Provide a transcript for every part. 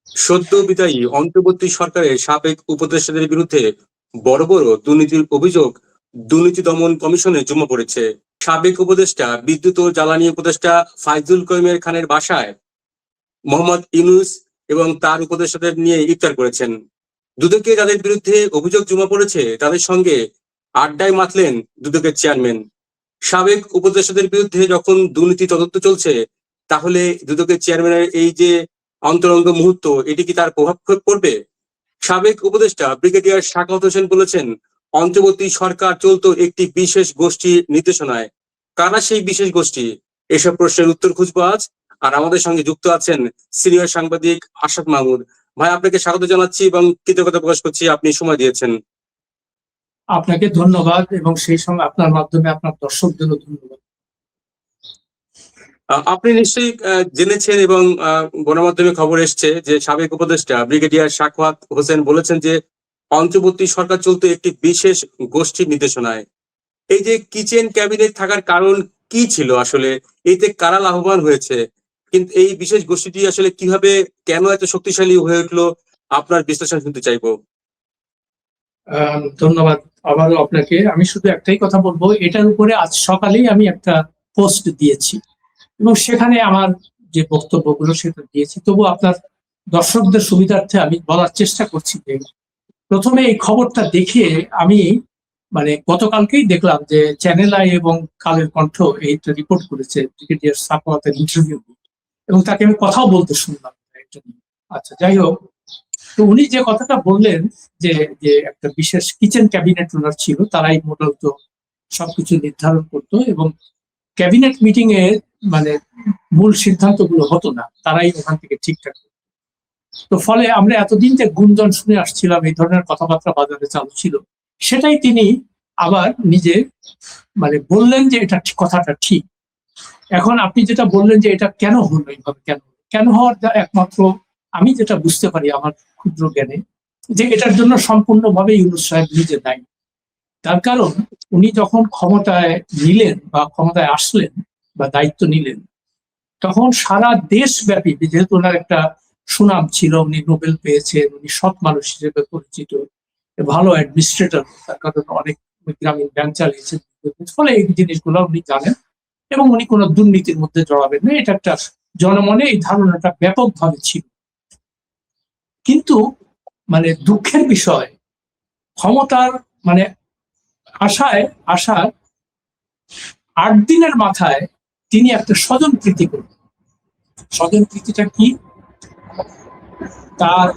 সদ্য বিদায়ী অন্তর্বর্তী সরকারের সাবেক উপদেষ্টাদের বিরুদ্ধে বড় বড় দুর্নীতির অভিযোগ দুর্নীতি দমন কমিশনে জমা পড়েছে। সাবেক উপদেষ্টা বিদ্যুৎ ও জ্বালানি উপদেষ্টা ফাইজুল করিমের খানের বাসায় মোহাম্মদ ইউনূস এবং তার উপদেষ্টাদের নিয়ে ইফতার করেছেন। দুদকে যাদের বিরুদ্ধে অভিযোগ জমা পড়েছে তাদের সঙ্গে আড্ডায় মাতলেন দুদকের চেয়ারম্যান। সাবেক উপদেষ্টাদের বিরুদ্ধে যখন দুর্নীতি তদন্ত চলছে, তাহলে দুদকের চেয়ারম্যানের এই যে অন্তরঙ্গ মুহূর্ত, এটি কি তার প্রভাব পড়বে? সাবেক উপদেষ্টা ব্রিগেডিয়ার সাখাওয়াত হোসেন বলেছেন, অন্তর্বর্তী সরকার চলতো একটি বিশেষ গোষ্ঠীর নির্দেশনায়। কারা সেই বিশেষ গোষ্ঠী? এসব প্রশ্নের উত্তর খুঁজবো আজ। আর আমাদের সঙ্গে যুক্ত আছেন সিনিয়র সাংবাদিক আশরাফ মাহমুদ। ভাই, আপনাকে স্বাগত জানাচ্ছি এবং কৃতজ্ঞতা প্রকাশ করছি আপনি সময় দিয়েছেন। আপনাকে ধন্যবাদ এবং সেই সঙ্গে আপনার মাধ্যমে আপনার দর্শকদেরও ধন্যবাদ। আপনি নিশ্চয়ই জেনেছেন এবং গণমাধ্যমে খবর এসছে যে সাবেক উপদেষ্টা ব্রিগেডিয়ার সাখাওয়াত হোসেন বলেছেন যে অন্তর্বর্তী সরকার চলতে একটি বিশেষ গোষ্ঠীর নির্দেশনায়। এই যে কিচেন ক্যাবিনেট থাকার কারণ কি ছিল আসলে? এতে কারা লাভবান হয়েছে? কিন্তু এই বিশেষ গোষ্ঠীটি আসলে কিভাবে, কেন এত শক্তিশালী হয়ে উঠলো, আপনার বিশ্লেষণ শুনতে চাইবো। ধন্যবাদ আবারও আপনাকে। আমি শুধু একটাই কথা বলবো, এটার উপরে আজ সকালেই আমি একটা পোস্ট দিয়েছি এবং সেখানে আমার যে বক্তব্যগুলো সেটা দিয়েছি। তবু আপনার দর্শকদের সুবিধার্থে আমি বলার চেষ্টা করছি যে প্রথমে এই খবরটা দেখে আমি গতকালকেই দেখলাম যে চ্যানেল আই এবং কালের কণ্ঠ এইটা রিপোর্ট করেছে ব্রিগেডিয়ার সাখাওয়াতের ইন্টারভিউ, এবং তাকে আমি কথাও বলতে শুনলাম। আচ্ছা, যাই হোক, তো উনি যে কথাটা বললেন যে যে একটা বিশেষ কিচেন ক্যাবিনেট ওনার ছিল, তারাই মূলত সবকিছু নির্ধারণ করতো এবং ক্যাবিনেট মিটিং এ মূল সিদ্ধান্তগুলো হতো না, তারাই ওখান থেকে ঠিকঠাক। তো ফলে আমরা এতদিন যে গুঞ্জন শুনে আসছিলাম, এই ধরনের কথাবার্তা বাজারে চালু ছিল, সেটাই তিনি আবার নিজে বললেন যে এটা কথাটা ঠিক। এখন আপনি যেটা বললেন যে এটা কেন হলো, এইভাবে কেন হওয়ার একমাত্র আমি যেটা বুঝতে পারি আমার ক্ষুদ্র জ্ঞানে, যে এটার জন্য সম্পূর্ণভাবে ইউনূস সাহেব নিজে দায়ী। তার কারণ উনি যখন ক্ষমতায় নিলেন বা ক্ষমতায় আসলেন বা দায়িত্ব নিলেন, তখন সারা দেশব্যাপী, যেহেতু ওনার একটা সুনাম ছিল, উনি নোবেল পেয়েছেন, উনি সৎ মানুষ হিসেবে পরিচিত, ভালো অ্যাডমিনিস্ট্রেটর, তার কারণ অনেক গ্রামীণ ব্যাংক চালিয়েছেন, ফলে এই জিনিসগুলো উনি জানেন এবং উনি কোনো দুর্নীতির মধ্যে জড়াবেন না, এটা একটা জনমনে এই ধারণাটা ব্যাপকভাবে ছিল। কিন্তু দুঃখের বিষয়, ক্ষমতার আসার 8 দিনের মাথায় তিনি একটা স্বজনপ্রীতি করলেন। স্বজনপ্রীতিটা কি? তার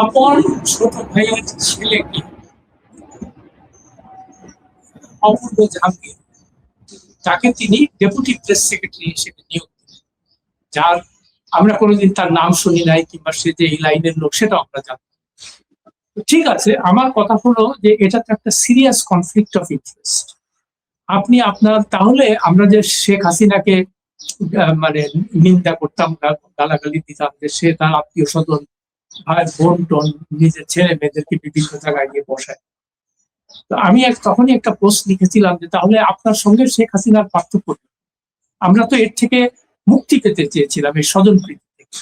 আপন ছোট ভাইয়ের ছেলেকে অপূর্ব জাহাঙ্গীর, তাকে তিনি ডেপুটি প্রেস সেক্রেটারি হিসেবে নিয়োগ দিলেন, যার আমরা কোনোদিন তার নাম শুনি নাই, কিংবা সে যে এই লাইনের লোক সেটা আমরা জানি। ঠিক আছে, আমার কথা হলো যে এটা তো একটা সিরিয়াস কনফ্লিক্ট অফ ইন্টারেস্ট। আপনি আপনার, তাহলে আমরা যে শেখ হাসিনাকে নিন্দা করতাম, গালাগালি দিতাম যে সে তার আত্মীয় স্বজন, ভাই বোন টোন, নিজের ছেলে মেয়েদেরকে বিভিন্ন জায়গায় গিয়ে বসায়। তো আমি তখনই একটা পোস্ট লিখেছিলাম যে তাহলে আপনার সঙ্গে শেখ হাসিনার পার্থক্য, আমরা তো এর থেকে মুক্তি পেতে চেয়েছিলাম, এই স্বজনপ্রীতি থেকে।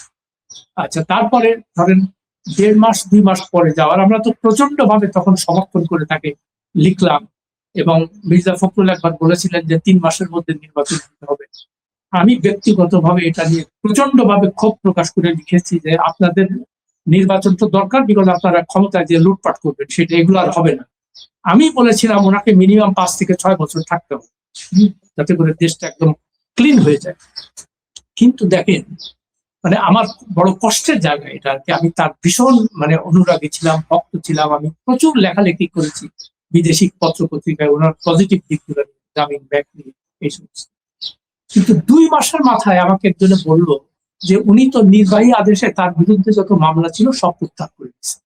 আচ্ছা, তারপরে ধরেন 1.5 মাস 2 মাস পরে যাওয়ার, আমরা তো প্রচন্ড ভাবে তখন সমর্থন করে তাকে লিখলাম, এবং মির্জা ফখরুল একবার বলেছিলেন যে 3 মাসের মধ্যে নির্বাচন হতে হবে। আমি ব্যক্তিগতভাবে এটা নিয়ে প্রচন্ড ভাবে ক্ষোভ প্রকাশ করে লিখেছি যে আপনাদের নির্বাচন তো দরকার, বিকজ আপনারা ক্ষমতায় যে লুটপাট করবেন সেটা এগুলো আর হবে না। আমি বলেছিলাম ওনাকে মিনিমাম 5 থেকে 6 বছর থাকতে হবে, যাতে করে দেশটা একদম ক্লিন হয়ে যায়। কিন্তু দেখেন, আমার বড় কষ্টের জায়গা এটা আর কি। আমি তার ভীষণ অনুরাগী ছিলাম, ভক্ত ছিলাম, আমি প্রচুর লেখালেখি করেছি বিদেশি পত্র পত্রিকায় ওনার পজিটিভ দিকগুলো, গ্রামীণ ব্যাংক নিয়ে, এই সমস্ত। কিন্তু 2 মাসের মাথায় আমাকে একজনে বললো যে উনি তো নির্বাহী আদেশে তার বিরুদ্ধে যত মামলা ছিল সব প্রত্যাহার করে দিয়েছে।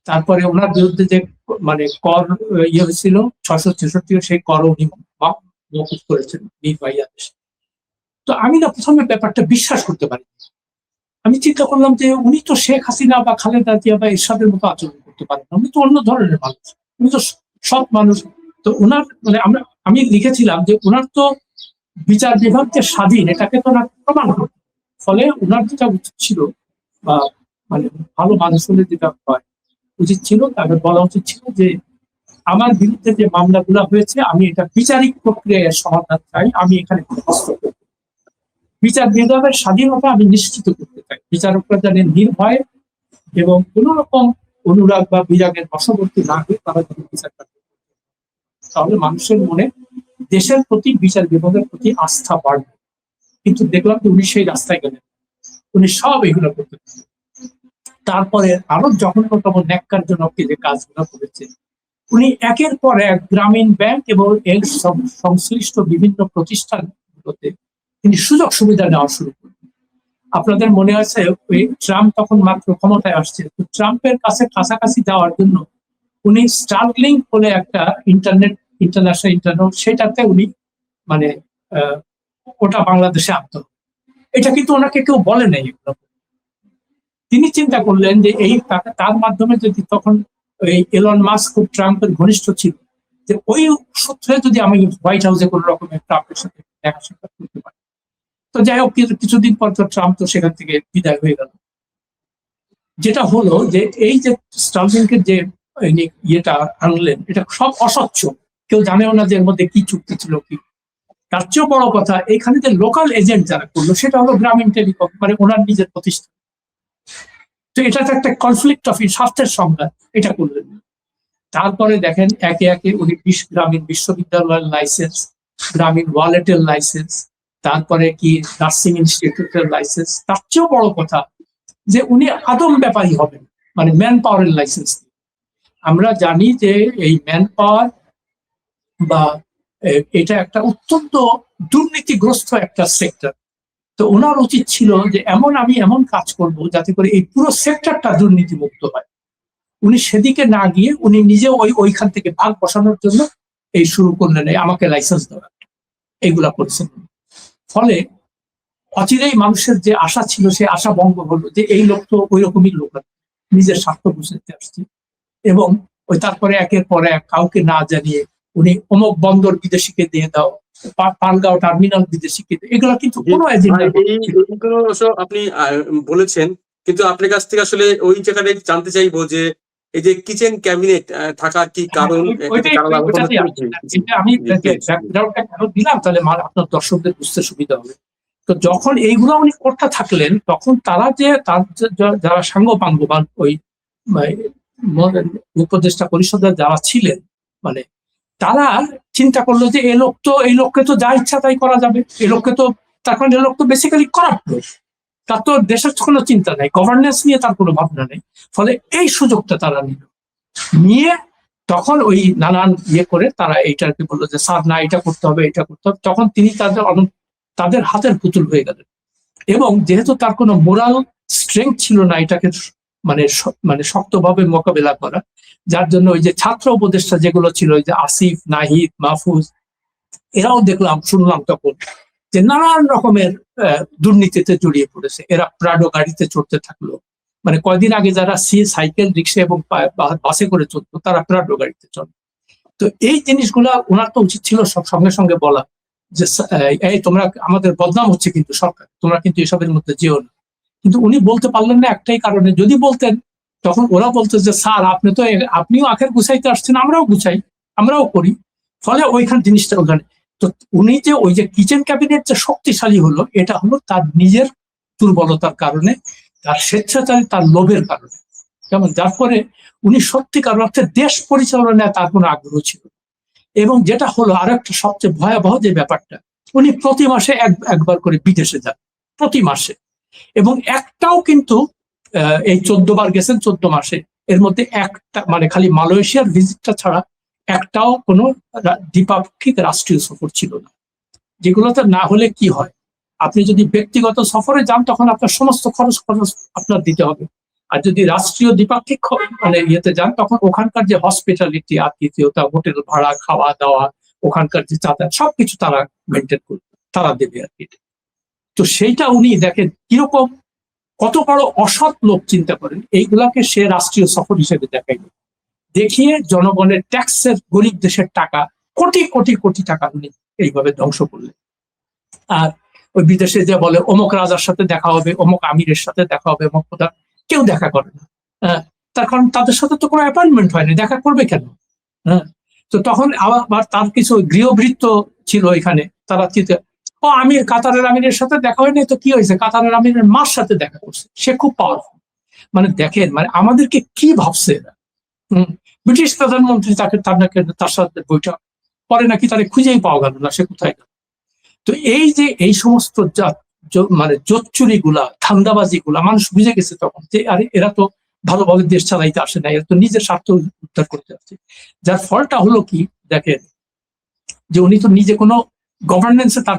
তারপরে ওনার বিরুদ্ধে যে কর ইয়ে হয়েছিল 666, সেই কর উনি মওকুফ করেছেন নির্বাহী আদেশে। তো আমি না প্রথমে ব্যাপারটা বিশ্বাস করতে পারি। আমি চিন্তা করলাম যে উনি তো শেখ হাসিনা বা খালেদা জিয়া বা এরশাদের মতো আচরণ করতে পারেন না, উনি তো অন্য ধরনের মানুষ, উনি তো সৎ মানুষ। তো ওনার আমি লিখেছিলাম যে ওনার তো বিচার বিভাগ যে স্বাধীন, এটাকে তো প্রমাণ করতে, ফলে ওনার যেটা উচিত ছিল বা মানে ভালো মানুষ হলে যেটা হয় উচিত ছিল, তাদের বলা উচিত ছিল যে আমার বিরুদ্ধে যে মামলাগুলো হয়েছে আমি এটা বিচারিক প্রক্রিয়ার সমাধান চাই, আমি এখানে কোনো হস্তক্ষেপ করব না। বিচার বিভাগের স্বাধীনতা আমি নিশ্চিত করতে চাই, বিচারকরা যেন নির্ভয় এবং কোন রকম অনুরাগ বা বিরাগের বশবর্তী না হয়ে তারা যদি বিচার করতে পারে। তাহলে মানুষের মনে দেশের প্রতি বিচার বিভাগের প্রতি আস্থা বাড়বে। কিন্তু দেখলাম যে উনি সেই রাস্তায় গেলেন, উনি সব এগুলো করতে পারেন। তারপরে আরো জঘন্যতম ন্যাক্কারজনক যে কাজগুলো করেছে, উনি একের পর এক গ্রামীণ ব্যাংক এবং এর সংশ্লিষ্ট বিভিন্ন প্রতিষ্ঠানগুলোতে তিনি সুযোগ সুবিধা নেওয়া শুরু করলেন। আপনাদের মনে আছে ওই ট্রাম্প তখন মাত্র ক্ষমতায় আসছে, তো ট্রাম্পের কাছে কাছাকাছি যাওয়ার জন্য উনি স্টারলিংক বলে একটা ইন্টারন্যাশনাল ইন্টারনেট, সেটাতে উনি মানে ওটা বাংলাদেশে আনতে হবে। এটা কিন্তু ওনাকে কেউ বলে নাই। তিনি চিন্তা করলেন যে এই তার মাধ্যমে যদি তখন এই এলন মাস্ক খুব ট্রাম্পের ঘনিষ্ঠ ছিল, যে ওই সূত্রে যদি আমি হোয়াইট হাউসে কোন রকমের ট্রাম্পের সাথে দেখা সাক্ষাৎ করতে পারি। তো যাই হোক, কিছুদিন পর তো ট্রাম্প তো সেখান থেকে বিদায় হয়ে গেল। যেটা হলো যে এই যে স্টারলিংকের যে ইয়েটা আনলেন, এটা সব অস্বচ্ছ, কেউ জানেও না যে এর মধ্যে কি চুক্তি ছিল কি। তার চেয়েও বড় কথা, এখানে যে লোকাল এজেন্ট যারা করলো সেটা হলো গ্রামীণ টেলিকম, মানে ওনার নিজের প্রতিষ্ঠান। তো এটা তো একটা কনফ্লিক্ট অফ স্বার্থের সংঘাত, এটা করলেন। তারপরে দেখেন একে একে উনি গ্রামীণ বিশ্ববিদ্যালয়ের লাইসেন্স, গ্রামীণ ওয়ালেটের লাইসেন্স, তারপরে কি নার্সিং ইনস্টিটিউটের লাইসেন্স, তার চেয়েও বড় কথা যে উনি আদম ব্যাপারী হবেন, মানে ম্যান পাওয়ারের লাইসেন্স। আমরা জানি যে এই ম্যান পাওয়ার বা এটা একটা অত্যন্ত দুর্নীতিগ্রস্ত একটা সেক্টর। তো ওনার উচিত ছিল যে আমি এমন কাজ করব যাতে করে এই পুরো সেক্টরটা দুর্নীতিমুক্ত হয়। উনি সেদিকে না গিয়ে উনি নিজে ওইখান থেকে ভাগ বসানোর জন্য এই শুরু করলেন, আমাকে লাইসেন্স দেওয়া, এইগুলা করছেন। ফলে অচিরেই মানুষের যে আশা ছিল সে আশা ভঙ্গ হলো, যে এই লোক তো ওই রকমই লোক, নিজের স্বার্থ বুঝতে আসছে। এবং ওই তারপরে একের পর এক কাউকে না জানিয়ে উনি অমুক বন্দর বিদেশিকে দিয়ে দাও, পানগাঁও টার্মিনাল বিদেশিকে, এগুলো কিন্তু কোনো এজেন্ডা। এইগুলো আপনি বলেছেন, কিন্তু আপনার কাছ থেকে আসলে ওই জায়গাটা জানতে চাইবো যে এই যে কিচেন ক্যাবিনেট থাকার কি কারণ? আমি ব্যাকগ্রাউন্ডটা কেন দিলাম তাহলে আপনার দর্শকদের বুঝতে সুবিধা হবে। তো যখন এইগুলো উনি করতে থাকলেন, তখন তারা যে তার যারা সাঙ্গপাঙ্গ বা ওই উপদেষ্টা পরিষদের যারা ছিলেন, মানে তারা চিন্তা করলো যে এই লোককে তো যা ইচ্ছা তাই করা যাবে, এই লোককে তো তার কারণ এই লোক তো বেসিক্যালি করাপ্ট লোক, তার তো দেশের কোনো চিন্তা নাই, গভর্নেন্স নিয়ে তার কোনো ভাবনা নেই। ফলে এই সুযোগটা তারা নিয়ে তখন ওই নানান ইয়ে করে তারা এইটাকে বললো যে স্যার না, এটা করতে হবে, এটা করতে হবে। তখন তিনি তাদের হাতের পুতুল হয়ে গেলেন। এবং যেহেতু তার কোনো মোরাল স্ট্রেংথ ছিল না এটাকে মানে শক্তভাবে মোকাবেলা করা, যার জন্য ওই যে ছাত্র উপদেষ্টা যেগুলো ছিল, ওই যে আসিফ, নাহিদ, মাহফুজ, এরাও শুনলাম তখন যে নানান রকমের দুর্নীতিতে জড়িয়ে পড়েছে। এরা প্রাডো গাড়িতে চড়তে থাকলো, মানে কয়দিন আগে যারা সাইকেল, রিক্সা এবং বাসে করে চলতো তারা প্রাডো গাড়িতে চলে। তো এই জিনিসগুলা ওনার তো উচিত ছিল সব সঙ্গে সঙ্গে বলা যে এই তোমরা আমাদের বদনাম হচ্ছে কিন্তু সরকার, তোমরা কিন্তু এসবের মধ্যে যেও না। কিন্তু উনি বলতে পারলেন না একটাই কারণে, যদি বলতেন তখন ওরা বলতো যে স্যার আপনিও আখের গুছাইতে আসছেন, আমরাও গুছাই, আমরাও করি। ফলে ওইখানে জিনিসটা ওখানে। তো উনি যে ওই যে কিচেন ক্যাবিনেট যে শক্তিশালী হলো, এটা হলো তার নিজের দুর্বলতার কারণে, তার স্বেচ্ছাচারী, তার লোভের কারণে। যেমন যার পরে উনি সত্যিকার অর্থে দেশ পরিচালনায় তার কোনো আগ্রহ ছিল। এবং যেটা হলো আরেকটা সবচেয়ে ভয়াবহ যে ব্যাপারটা, উনি প্রতি মাসে একবার করে বিদেশে যান, প্রতি মাসে। এবং একটাও কিন্তু এই 14 বার গেছেন 14 মাসে, এর মধ্যে একটা মানে খালি মালয়েশিয়ার ভিজিটটা ছাড়া একটাও কোনো দ্বিপাক্ষিক রাষ্ট্রীয় সফর ছিল না। যেগুলোতে না হলে কি হয়, আপনি যদি ব্যক্তিগত সফরে যান তখন আপনার সমস্ত খরচ আপনার দিতে হবে। আর যদি রাষ্ট্রীয় দ্বিপাক্ষিক মানে ইয়েতে যান, তখন ওখানকার যে হসপিটালিটি, আতিথেয়তা, হোটেল ভাড়া, খাওয়া দাওয়া, ওখানকার যে যাতায়াত, সবকিছু তারা মেনটেন করবে, তারা দেবে আর কি। তো সেইটা উনি দেখেন কিরকম, কত বড় অসৎ লোক চিন্তা করেন। এইগুলাকে সে রাষ্ট্রীয় সফর হিসেবে দেখাইল, দেখিয়ে জনগণের ট্যাক্সের, গরিব দেশের টাকা, কোটি কোটি কোটি টাকা উনি এইভাবে ধ্বংস করলেন। আর ওই বিদেশে যে বলে অমুক রাজার সাথে দেখা হবে, অমুক আমিরের সাথে দেখা হবে, অমুক প্রধান, কেউ দেখা করে না। হ্যাঁ, তার কারণ তাদের সাথে তো কোনো অ্যাপয়েন্টমেন্ট হয়নি, দেখা করবে কেন? হ্যাঁ, তো তখন আবার তার কিছু গৃহভৃত্য ছিল এখানে, তারা আমির, কাতারের আমিরের সাথে দেখা হয়নি তো কি হয়েছে, কাতারের আমিরের মার সাথে দেখা করছে, সে খুব পাওয়ারফুল। মানে দেখেন, মানে আমাদেরকে কি ভাবছে এরা। ব্রিটিশ প্রধানমন্ত্রী তার সাথে বৈঠক পরে নাকি তারে খুঁজেই পাওয়া গেল না, সে কোথায় গেল। তো এই যে এই সমস্ত মানে জোচ্চুরি গুলা, ধান্দাবাজি গুলা মানুষ বুঝে গেছে তখন যে আরে এরা তো ভালোভাবে দেশ চালাইতে আসে না, এরা তো নিজের স্বার্থ উদ্ধার করতে আসছে। যার ফলটা হলো কি, দেখেন যে উনি তো নিজে কোনো গভর্নেন্সে তার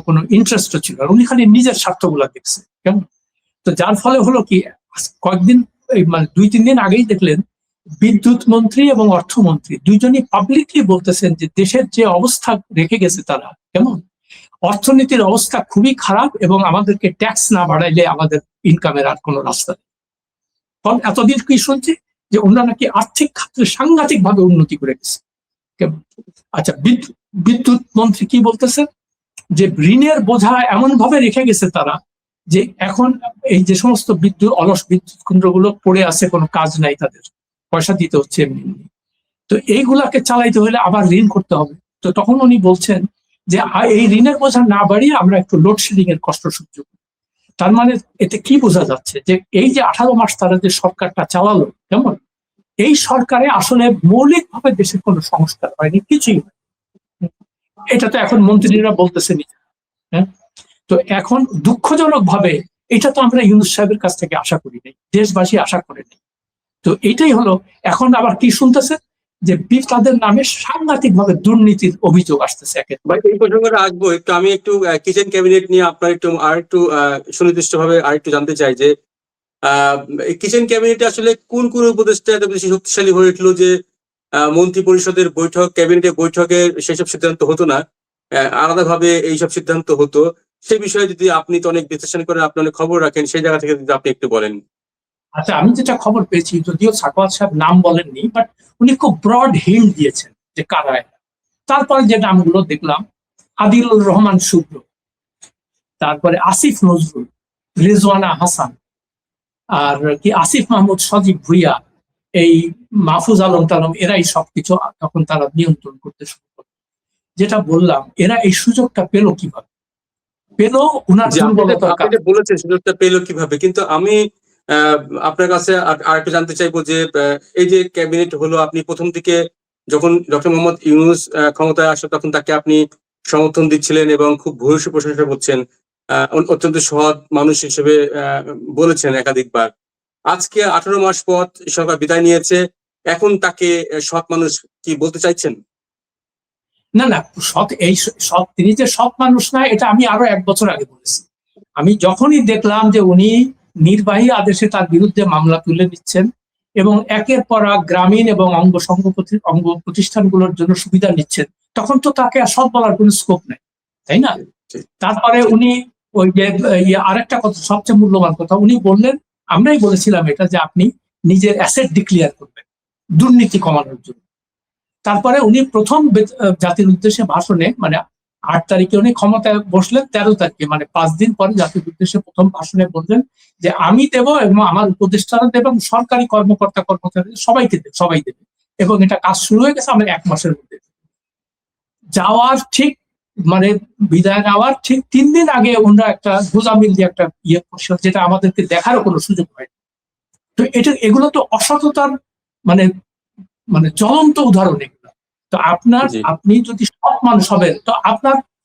কোনো ইন্টারেস্ট ছিল না, উনি খালি নিজের স্বার্থগুলা দেখছে, কেমন। তো যার ফলে হলো কি, কয়েকদিন মানে 2-3 দিন আগেই দেখলেন বিদ্যুৎ মন্ত্রী এবং অর্থমন্ত্রী দুইজনই পাবলিকলি বলতেছেন যে দেশের যে অবস্থা রেখে গেছে তারা, কেমন অর্থনীতির অবস্থা খুবই খারাপ, এবং আমাদেরকে ট্যাক্স না বাড়াইলে আমাদের ইনকামের আর কোনো রাস্তা নেই। কারণ এতদিন কি শুনছি যে ওনারা নাকি আর্থিক খাতে সাংঘাতিক ভাবে উন্নতি করে গেছে। আচ্ছা, বিদ্যুৎ মন্ত্রী কি বলতেছেন যে ঋণের বোঝা এমন ভাবে রেখে গেছে তারা যে এখন এই যে সমস্ত অলস বিদ্যুৎ কেন্দ্রগুলো পড়ে আছে, কোনো কাজ নাই, তাদের পয়সা দিতে হচ্ছে এমনি। তো এইগুলাকে চালাইতে হলে আবার ঋণ করতে হবে। তো তখন উনি বলছেন যে এই ঋণের বোঝা না বাড়িয়ে আমরা একটু লোডশেডিং এর কষ্ট সহ্য করি। তার মানে এতে কি বোঝা যাচ্ছে যে এই যে 18 মাস তারা যে সরকারটা চালালো, কেমন এই সরকারে আসলে মৌলিকভাবে দেশের কোনো সংস্কার হয়নি, কিছুই হয়নি। এটা তো এখন মন্ত্রীরা বলতেছে নিজে। হ্যাঁ, তো এখন দুঃখজনক ভাবে এটা তো আমরা ইউনূস সাহেবের কাছ থেকে আশা করি নাই, দেশবাসী আশা করে নেই। তো এটাই হলো, এখন আবার কি শুনতেছে যে তাদের নামে সাংঘাতিক ভাবে দুর্নীতির অভিযোগ আসতেছে। ভাই, এই প্রসঙ্গে আসবো একটু, আমি একটু কিচেন ক্যাবিনেট নিয়ে আপনার একটু সুনির্দিষ্ট ভাবে আর একটু জানতে চাই যে কিচেন ক্যাবিনেটে আসলে কোন কোন উপদেষ্টা এত বেশি শক্তিশালী হয়ে উঠলো যে মন্ত্রী পরিষদের বৈঠক, ক্যাবিনেটের বৈঠকে সেসব সিদ্ধান্ত হতো না, আলাদাভাবে এইসব সিদ্ধান্ত হতো। সে বিষয়ে যদি আপনি তো অনেক বিশ্লেষণ করেন, আপনি অনেক খবর রাখেন, সেই জায়গা থেকে যদি আপনি একটু বলেন। আচ্ছা, আমি যেটা খবর পেয়েছি, যদিও সাখাওয়াত সাহেব নাম বলেননি, বাট উনি খুব ব্রড হিন্ট দিয়েছেন যে কারা। তারপরে যে নামগুলো দেখলাম, আদিলুর রহমান শুভ্র, তারপরে আসিফ নজরুল, রেজওয়ানা হাসান, আর কি আসিফ মাহমুদ, সজীব ভুইয়া, এই মাহফুজ আলম টালম, এরাই সবকিছু তখন তারা নিয়ন্ত্রণ করতে শুরু করলো। যেটা বললাম, এরা এই সুযোগটা পেল কিভাবে, পেল ওনার আপনি বলেছেন সুযোগটা পেল কিভাবে, কিন্তু আমি আপনার কাছে আর একটু জানতে চাইবো যে এই যে ক্যাবিনেট হলো, আপনি প্রথম দিকে যখন ডক্টর মোহাম্মদ ইউনূস ক্ষমতায় আসে তখন তাকে আপনি সমর্থন দিচ্ছিলেন এবং খুব ভূয়সী প্রশংসা করছেন, অত্যন্ত সৎ মানুষ হিসেবে বলেছেন একাধিকবার। আজকে 18 মাস পর সরকার বিদায় নিয়েছে, এখন তাকে সৎ মানুষ কি বলতে চাইছেন? না না, সৎ তিনি যে সৎ মানুষ না, এটা আমি আরো 1 বছর আগে বলেছি। আমি যখনই দেখলাম যে উনি নির্বাহী আদেশে তার বিরুদ্ধে মামলা তুলে নিচ্ছেন এবং একের পর এক গ্রামীণ এবং অঙ্গ প্রতিষ্ঠানগুলোর জন্য সুবিধা নিচ্ছেন, তখন তো তাকে আর সৎ বলার কোনো স্কোপ নেই, তাই না? তারপরে উনি ওই যে আরেকটা কথা, সবচেয়ে মূল্যবান কথা উনি বললেন, আমরাই বলেছিলাম এটা, যে আপনি নিজের অ্যাসেট ডিক্লেয়ার করবেন দুর্নীতি কমানোর জন্য। তারপরে উনি প্রথম জাতির উদ্দেশ্যে ভাষণে, মানে 8 তারিখে উনি ক্ষমতায় বসলেন, 13 তারিখে মানে 5 দিন পরে জাতির উদ্দেশ্যে প্রথম ভাষণে বললেন যে আমি দেব এবং আমার উপদেষ্টারা দেব এবং সরকারি কর্মকর্তা কর্মচারী সবাই দেবে, এবং এটা কাজ শুরু হয়ে গেছে। আমরা 1 মাসের মধ্যে যাওয়ার ঠিক মানে বিদায় নেওয়ার ঠিক 3 দিন আগে ওনারা একটা গোজামিল দিয়ে একটা করছিল, যেটা আমাদেরকে দেখারও কোনো সুযোগ হয়নি। তো এগুলো তো অসততার মানে মানে জ্বলন্ত উদাহরণ এগুলো। তো আপনি যদি সৎ মানুষ হবেন, তো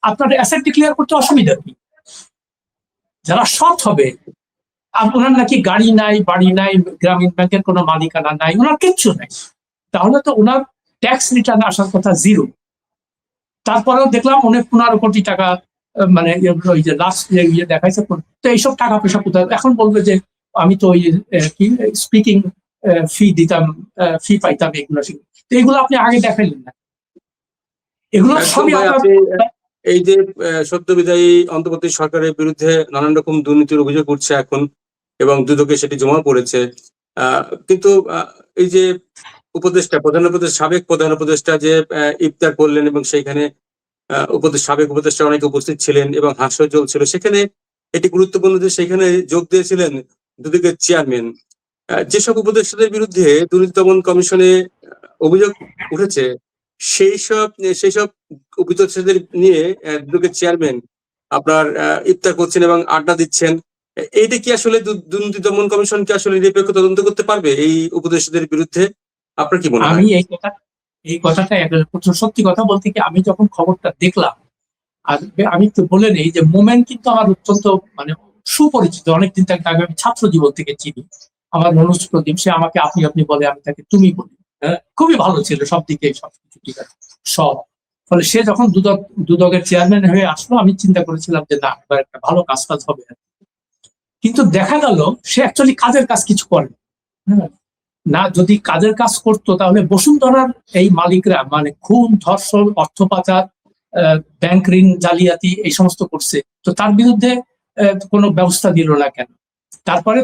আপনার অ্যাসেট ডিক্লেয়ার করতে অসুবিধা কি? যারা সৎ হবে, আপনার নাকি গাড়ি নাই, বাড়ি নাই, গ্রামীণ ব্যাংকের কোনো মালিকানা নাই, ওনার কিচ্ছু নাই, তাহলে তো ওনার ট্যাক্স রিটার্ন আসার কথা 0। তারপরেও দেখলাম উনি 15 কোটি টাকা মানে ওই যে লাস্ট ইয়ে দেখাইছে। তো এইসব টাকা পয়সা কোথায়? এখন বলবে যে আমি তো ওই কি স্পিকিং ফি দিতাম, ফি পাইতাম, এগুলো। তো এগুলো আপনি আগে দেখাইলেন না, এগুলো সবই এই যে সদ্য বিদায়ী অন্তর্বর্তী সরকারের বিরুদ্ধে নানান রকম দুর্নীতির অভিযোগ উঠছে এখন, এবং দুদকে সেটি জমা পড়েছে। কিন্তু এই যে সাবেক প্রধান উপদেষ্টা যে ইফতার করলেন এবং সেইখানে সাবেক উপদেষ্টা অনেকে উপস্থিত ছিলেন এবং হাস্য চলছিল, সেখানে এটি গুরুত্বপূর্ণ যে সেখানে যোগ দিয়েছিলেন দুদকের চেয়ারম্যান, যেসব উপদেষ্টাদের বিরুদ্ধে দুর্নীতি দমন কমিশনে অভিযোগ উঠেছে সেই সব উপদেষ্টাদের নিয়ে দুদকের চেয়ারম্যান আপনার ইফতার করছেন এবং আড্ডা দিচ্ছেন। এইটা কি আসলে দুর্নীতি দমন কমিশন কি আসলে নিরপেক্ষ তদন্ত করতে পারবে এই উপদেষ্টাদের বিরুদ্ধে? আপনার কি মনে হয়? আমি এই কথাটা সত্যি কথা বলতে কি, আমি যখন খবরটা দেখলাম, আর আমি একটু বলে নেই যে মোমেন্ট কিন্তু আমার অত্যন্ত মানে সুপরিচিত, অনেকদিন থেকে আগে আমি ছাত্র জীবন থেকে চিনি। আমার মনোজ প্রদীপ, সে আমাকে আপনি আপনি বলে, আমি তাকে তুমি বলি। খুবই ভালো ছিল সব দিকে, সবকিছু ঠিক আছে সব। ফলে সে যখন দুদকের চেয়ারম্যান হয়ে আসলো, আমি চিন্তা করেছিলাম যে না, এবার একটা ভালো কাজ হবে। কিন্তু দেখা গেল সে অ্যাকচুয়ালি কাজের কাজ কিছু করে না। যদি কাজের কাজ করতো তাহলে বসুন্ধরার এই মালিকরা মানে খুন, ধর্ষণ, অর্থ পাচার, ব্যাংক ঋণ জালিয়াতি এই সমস্ত করছে, তো তার বিরুদ্ধে কোনো ব্যবস্থা দিল না কেন? তারপরে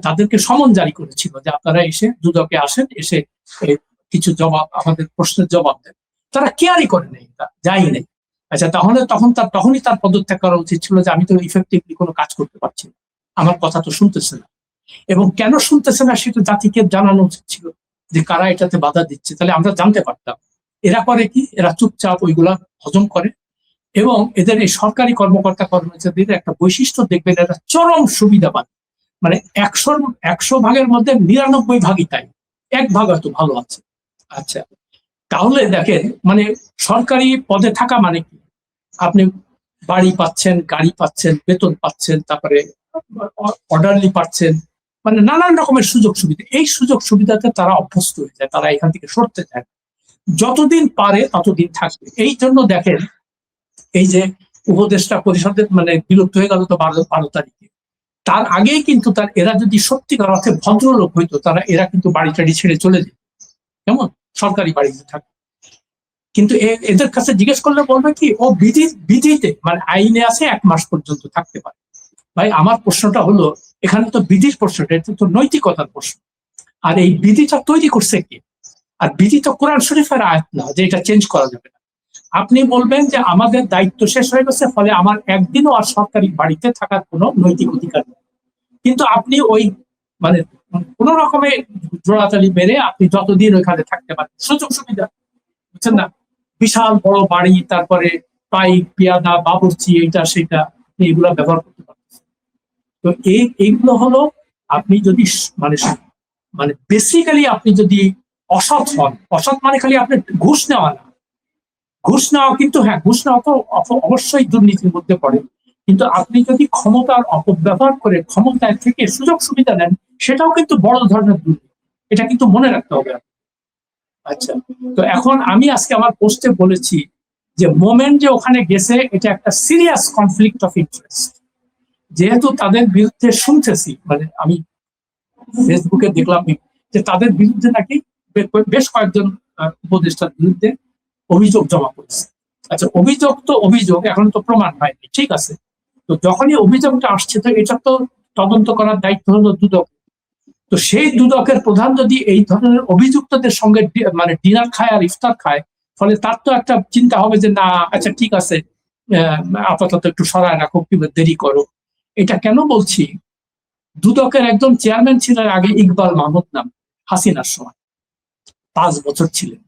তাদেরকে সমন জারি করেছিল যে আপনারা এসে দুদকে আসেন, এসে কিছু জবাব, আমাদের প্রশ্নের জবাব দেন। তারা কেয়ারই করে নেই, যাই নেই। আচ্ছা, তখনই তার পদত্যাগ করা উচিত ছিল যে আমি তো ইফেক্টিভলি কোনো কাজ করতে পারছি না, আমার কথা তো শুনতেছে না। এবং কেন শুনতেছে না সেটা জাতিকে জানানো উচিত ছিল যে কারা এটাতে বাধা দিচ্ছে, তাহলে আমরা জানতে পারতাম। এরা করে কি, এরা চুপচাপ ওইগুলা হজম করে। এবং এদের এই সরকারি কর্মকর্তা কর্মচারীদের একটা বৈশিষ্ট্য দেখবেন, এরা চরম সুবিধাবান। মানে 100 ভাগের মধ্যে 99 ভাগই তাই, 1 ভাগ হয়তো ভালো আছে। আচ্ছা, তাহলে দেখেন মানে সরকারি পদে থাকা মানে কি, আপনি বাড়ি পাচ্ছেন, গাড়ি পাচ্ছেন, বেতন পাচ্ছেন, তারপরে অর্ডারলি পাচ্ছেন, মানে নানান রকমের সুযোগ সুবিধা। এই সুযোগ সুবিধাতে তারা অভ্যস্ত হয়ে যায়, তারা এখান থেকে সরতে চায়, যতদিন পারে ততদিন থাকবে। এই জন্য দেখেন এই যে উপদেষ্টা পরিষদের মানে বিলুপ্ত হয়ে গেল তো 12 তারিখে, তার আগেই কিন্তু এরা যদি সত্যিকার অর্থে ভদ্রলোক হইতো, এরা কিন্তু বাড়ি টাড়ি ছেড়ে চলে যেত, কেমন সরকারি বাড়িতে থাকে। কিন্তু এদের কাছে জিজ্ঞেস করলে বলবে কি, ও বিধিতে মানে আইনে আছে 1 মাস পর্যন্ত থাকতে পারে। ভাই, আমার প্রশ্নটা হলো, এখানে তো বিধির প্রশ্নটা, এটা তো নৈতিকতার প্রশ্ন। আর এই বিধিটা তৈরি করছে কে? আর বিধি তো কোরআন শরীফের আয়াত না যে এটা চেঞ্জ করা যাবে না। আপনি বলবেন যে আমাদের দায়িত্ব শেষ হয়ে গেছে, ফলে আমার একদিনও আর সরকারি বাড়িতে থাকার কোনো নৈতিক অধিকার নেই। কিন্তু আপনি ওই মানে কোন রকমে জোড়াতালি মেরে আপনি যতদিন ওইখানে থাকতে পারেন, সুযোগ সুবিধা, বুঝছেন না? বিশাল বড় বাড়ি, তারপরে পাইপ, পিয়াদা, বাবুর্চি, এটা সেটা, এগুলা ব্যবহার করতে পারতেছেন। তো এইগুলো হলো, আপনি যদি মানে মানে বেসিক্যালি আপনি যদি অসৎ হন, অসৎ মানে খালি আপনি ঘুষ নেওয়া না, ঘুষ নেওয়া কিন্তু, হ্যাঁ ঘুষ নেওয়া তো অবশ্যই দুর্নীতির মধ্যে পড়ে, কিন্তু আপনি যদি ক্ষমতার অপব্যবহার করে ক্ষমতায় থেকে সুযোগ সুবিধা নেন, সেটাও কিন্তু বড় ধরনের দুর্নীতি। এটা কিন্তু মনে রাখতে হবে। আচ্ছা, তো এখন আমি আজকে আমার পোস্টে বলেছি যে মোমেন্ট যে ওখানে গেছে, এটা একটা সিরিয়াস কনফ্লিক্ট অফ ইন্টারেস্ট। যেহেতু তাদের বিরুদ্ধে শুনতেছি, মানে আমি ফেসবুকে দেখলাম যে তাদের বিরুদ্ধে নাকি বেশ কয়েকজন উপদেষ্টার বিরুদ্ধে অভিযোগ জমা করেছে। আচ্ছা, অভিযোগ তো অভিযোগ, এখন তো প্রমাণ হয়নি, ঠিক আছে। তো যখনই অভিযোগটা আসছে, তো এটা তো তদন্ত করার দায়িত্ব হলো দুদক। তো সেই দুদকের প্রধান যদি এই ধরনের অভিযুক্তদের সঙ্গে মানে ডিনার খায় আর ইফতার খায়, ফলে তার তো একটা চিন্তা হবে যে না, আচ্ছা ঠিক আছে, আপাতত একটু সরায় রাখো, কিংবা দেরি করো। এটা কেন বলছি, দুদকের একজন চেয়ারম্যান ছিলেন আগে, ইকবাল মাহমুদ নাম, হাসিনার সময় 5 বছর ছিলেন।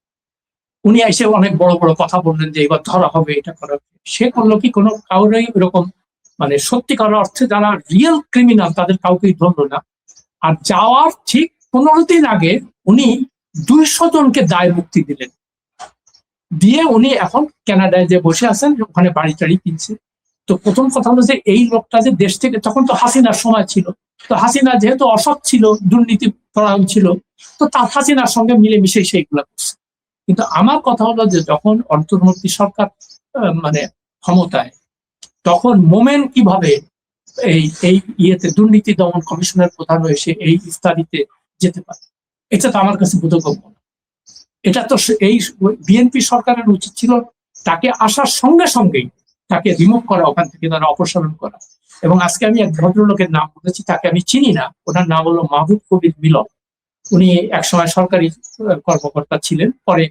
উনি এসে অনেক বড় বড় কথা বললেন যে এবার ধরা হবে, এটা করা হবে। সে করলো কি, কোনো কাউরেই এরকম মানে সত্যিকার অর্থে যারা রিয়েল ক্রিমিনাল তাদের কাউকেই ধরলো না। আর যাওয়ার ঠিক 15 দিন আগে উনি 200 জনকে দায় মুক্তি দিলেন, দিয়ে উনি এখন কানাডায় যে বসে আছেন, ওখানে বাড়ি টাড়ি কিনছে। তো প্রথম কথা হলো যে এই লোকটা যে দেশ থেকে, তখন তো হাসিনার সময় ছিল, তো হাসিনা যেহেতু অসৎ ছিল, দুর্নীতি পরায়ণ ছিল, তো তার হাসিনার সঙ্গে মিলেমিশে সেইগুলা করছে। কিন্তু আমার কথা হলো যে যখন অন্তর্বর্তী সরকার মানে ক্ষমতায়, তখন মোমেন্ট কিভাবে এই ইয়েতে দুর্নীতি দমন কমিশনের প্রধান হয়ে সে এই ইফতারিতে যেতে পারে, এটা তো আমার কাছে বোধগম্য। এটা তো এই বিএনপি সরকারের উচিত ছিল তাকে আসার সঙ্গে সঙ্গেই তাকে রিমুভ করা, ওখান থেকে তারা অপসারণ করা। এবং আজকে আমি এক ভদ্রলোকের নাম বলেছি, তাকে আমি চিনি না, ওনার নাম হলো মাহবুব কবির মিলন। উনি একসময় সরকারি কর্মকর্তা ছিলেন, পরে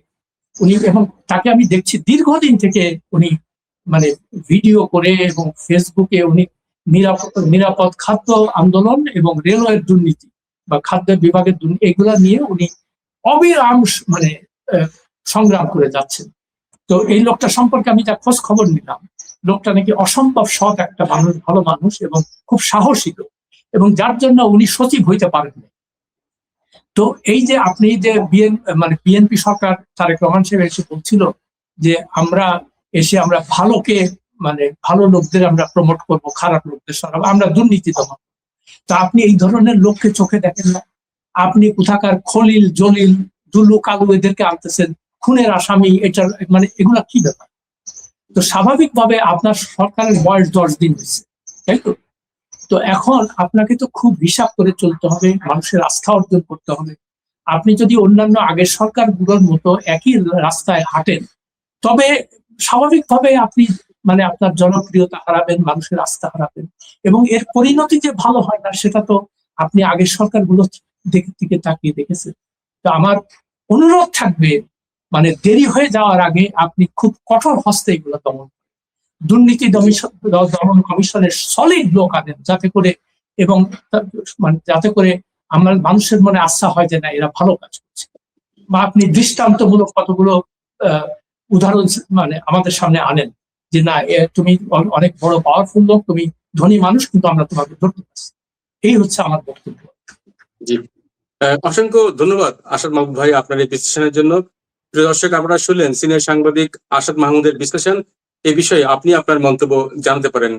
উনি, এবং তাকে আমি দেখছি দীর্ঘদিন থেকে উনি মানে ভিডিও করে এবং ফেসবুকে উনি নিরাপদ খাদ্য আন্দোলন এবং রেলওয়ের দুর্নীতি বা খাদ্য বিভাগের দুর্নীতি, এগুলা নিয়ে উনি অবিরাম মানে সংগ্রাম করে যাচ্ছেন। তো এই লোকটা সম্পর্কে আমি যা খোঁজ খবর নিলাম, লোকটা নাকি অসম্ভব সৎ একটা মানুষ, ভালো মানুষ এবং খুব সাহসী লোক, এবং যার জন্য উনি সচিব হইতে পারেননি। তো এই যে আপনি যে বিএনপি সরকার তারেক রহমান সাহেব এসে বলছিল যে আমরা ভালোকে ভালো লোকদের আমরা প্রমোট করব, খারাপ লোকদের সরাবো, আমরা দুর্নীতি দমন। তা আপনি এই ধরনের লোককে চোখে দেখেন না? আপনি কোথাকার খলিল জলিল দুলু কালু এদেরকে আনতেছেন, খুনের আসামি, এটার এগুলা কি ব্যাপার? তো স্বাভাবিকভাবে আপনার সরকারের বয়স 10 দিন হয়েছে, তাই তো? তো এখন আপনাকে তো খুব হিসাব করে চলতে হবে, মানুষের আস্থা অর্জন করতে হবে। আপনি যদি অন্যান্য আগের সরকারগুলোর মতো একই রাস্তায় হাঁটেন, তবে স্বাভাবিকভাবে আপনি আপনার জনপ্রিয়তা হারাবেন, মানুষের আস্থা হারাবেন, এবং এর পরিণতি যে ভালো হয় না সেটা তো আপনি আগের সরকারগুলো দিকে তাকিয়ে দেখেছেন। তো আমার অনুরোধ থাকবে, দেরি হয়ে যাওয়ার আগে আপনি খুব কঠোর হস্তে এগুলো দমন, দুর্নীতি দমন কমিশনের সলিড লোক আনেন, যাতে করে এবং যাতে করে আমার মানুষের মনে আস্থা হয় যে না, এরা ভালো কাজ করছে। বা আপনি দৃষ্টান্তমূলক কতগুলো উদাহরণ আমাদের সামনে আনেন যে না, তুমি অনেক বড় পাওয়ারফুল লোক, তুমি ধনী মানুষ, কিন্তু আমরা তোমাকে ধরতে পারছি। এই হচ্ছে আমার বক্তব্য। জি, অসংখ্য ধন্যবাদ আসাদ মাহমুদ ভাই আপনার এই বিশ্লেষণের জন্য। প্রিয় দর্শক, আপনারা শুনলেন সিনিয়র সাংবাদিক আসাদ মাহমুদের বিশ্লেষণ। এই বিষয়ে আপনি আপনার মন্তব্য জানাতে পারেন।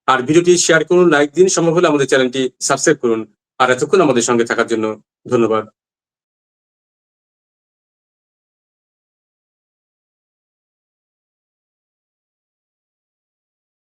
আর ভিডিওটি শেয়ার করুন, লাইক দিন, সম্ভব হলে আমাদের চ্যানেলটি সাবস্ক্রাইব করুন। আর এতক্ষণ আমাদের সঙ্গে থাকার জন্য ধন্যবাদ।